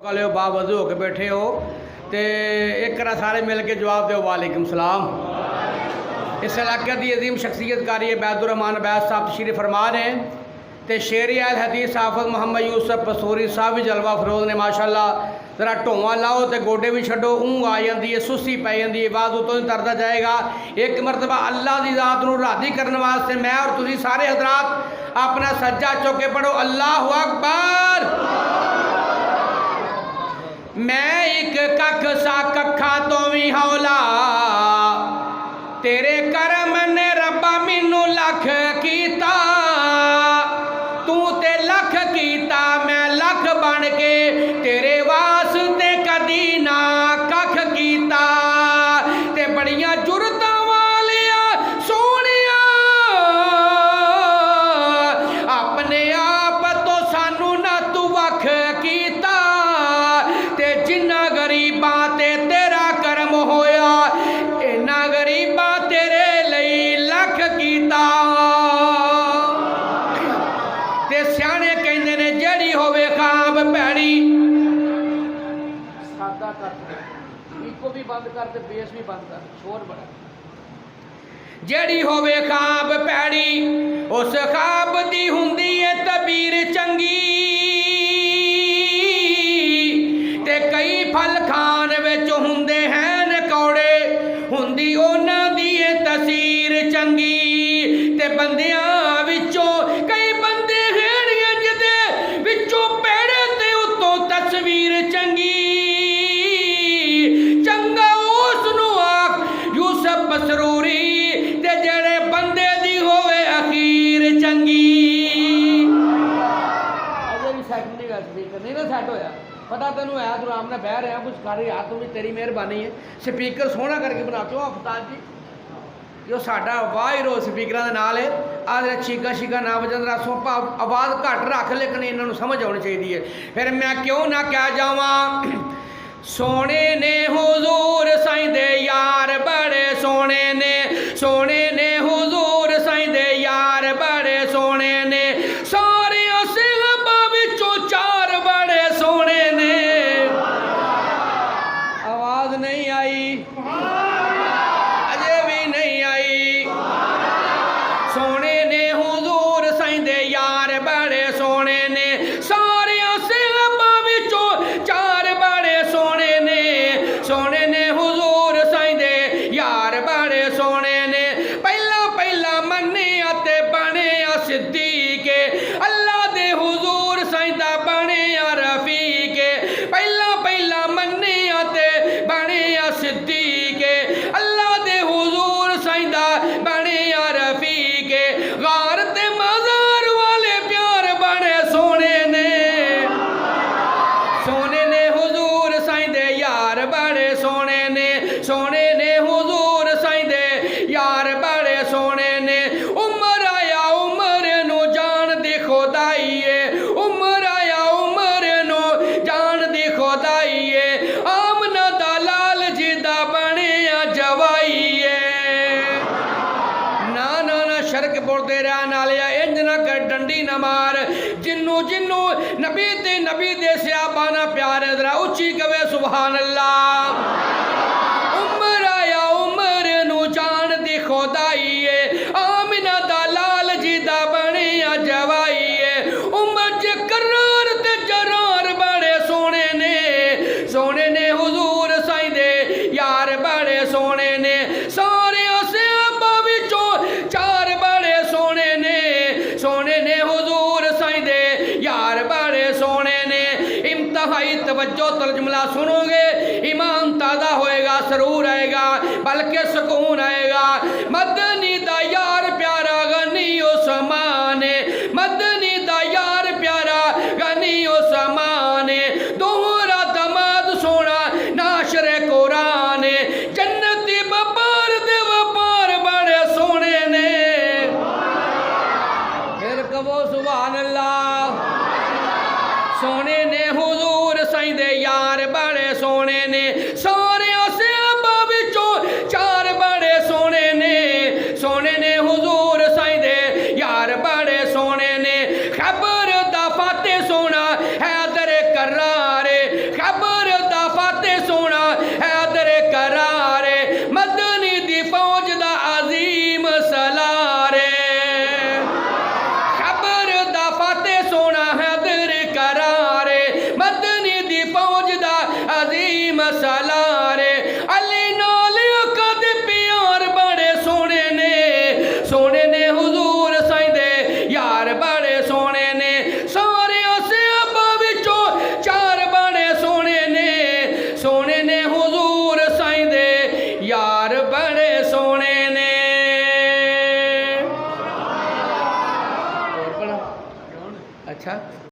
वाले बावजू होकर बैठे हो तो एक करा सारे मिल के जवाब दो वालेकुम सलाम। इस इलाके की अजीम शख्सियत कारी बैदुररहमान बैद साहब तशरीफ फरमा रहे हैं तो शेर अल हदीस हाफिज़ मोहम्मद यूसुफ पसूरी साहब भी जलवा फरोज ने माशाअल्लाह। जरा ढोवा लाओ तो गोडे भी छो ऊँग आ जाती है, सुस्ती पै जाती है, बाज उतों ही तरदा जाएगा। एक मरतबा अल्लाह की ज़ात को राज़ी करने वास्ते मैं और तुसी सारे हजरात अपना सज्जा चौके पढ़ो अल्लाहु अकबर। मैं एक कख सा कखा तो भी हौला तेरे करम ने रब्बा मैनू लख कीता, तू ते लख कीता मैं लख बन के तेरे वास्ते कदी ना कख कीता। ते बड़ियां जुरतां वालिया सोहणिया अपने आप तो सानू ना तू वख कीता, ते जिन्ना गरीबां ते तेरा करम होया इन्ना गरीबां तेरे लई लख कीता। ते सियाणे कहंदे ने जेड़ी होवे खाब भैड़ी सादा कर इको भी बंद कर ते बेस भी बंद कर शोर बड़ा। जेड़ी होवे खाब भैड़ी उस खाब दी हुंदी है तबीर चंगी, ते कई फल खान विच हुंदे हैं कौड़े हुंदी उन्हां दी तसीर चंगी। ते बंदियां विचों कई बंदे हैं जिदे विचों पेड़े ते उत्तों तस्वीर चंगी, चंगा उस नूं आख यूसुफ पसरूरी ते जेड़े बंदे दी होवे अखीर चंगी। अजे भी सैट नहीं कर स्पीकर नहीं ना सैट होया पता तेन है तू आराम बह रहा कुछ कर रहा तू भी तेरी मेहरबानी है। स्पीकर सोहना करके बना क्यों अफताब जी जो साडा वाहिर हो स्पीकर के नाल है आ चीका शीका ना बजन रसों आवाज़ घट रख लेकिन इन्हों समझ आनी चाहिए है। फिर मैं क्यों ना कह जावा सोने ने हुजूर साईं दे यार बड़े सोने ने हुजूर साईं दे यार बड़े सोने ने सारे सिलबा विचों चार बड़े सोने ने। आवाज नहीं आई अजे भी नहीं आई। सोने ने हुजूर साईं दे यार बड़े सोने ने सारे सिलबा विचों चार बड़े सोने ने हुजूर साईं दे यार बड़े सोने ने। पहला पहला मन्निया ते बने सिद्दीक अल्लाह दे हुजूर साईं दा बने रफीक। पहला पहला मन्निया ते बने सिद्दीक अल्लाह दे हुजूर साईं दा बने रफीक। गार ते मज़ार वाले प्यार बड़े सोने ने हुजूर साईं दे यार बड़े सोने ने हुजूर साईं दे यार बड़े सोने ने। उमर आया उमर नू जान दी खुदाई है, उमर आया उमर नू जान दी खुदाई है। आमना दा लाल जी दा बने जवाई है। ना ना ना शरक बोलते रहन वालिया इंज ना कर डंडी ना मार जिन्नू जिन्नू नबी दे सहाबा ना प्यार जरा उच्ची कवे सुभान अल्लाह। उमर आया उमर नू जान दी खुदाई है, आमिना दा लाल जी दा बने जवाई है। उमर च करार ते जरार बड़े सोने ने हुजूर साईं दे यार बड़े सोने ने। सारे सहाबा विचों चार बड़े सोने ने हुजूर साईं दे यार बड़े सोने ने। इंतहाई तवज्जो तर्जुमला सुनोगे ईमान ताज़ा होएगा, सरूर आएगा बल्कि सुकून आएगा। मदनी दा यार प्यारा गनी उस्मान, मदनी दा यार प्यारा गनी उस्मान। दोहरा दमाद सोना नाशरे कुरान, जन्नती व्यापार दे व्यापार बड़े सोने ने। फिर कहो सुभान अल्लाह। सोने ने हुजूर साईं दे यार बड़े सोने ने सारे सहाबा विचों चार बड़े सोने ने हुजूर साईं दे यार बड़े सोने ने। खबर दा फाते सोना हैदर करार ਬਾਤੇ ਸੋਹਣੇ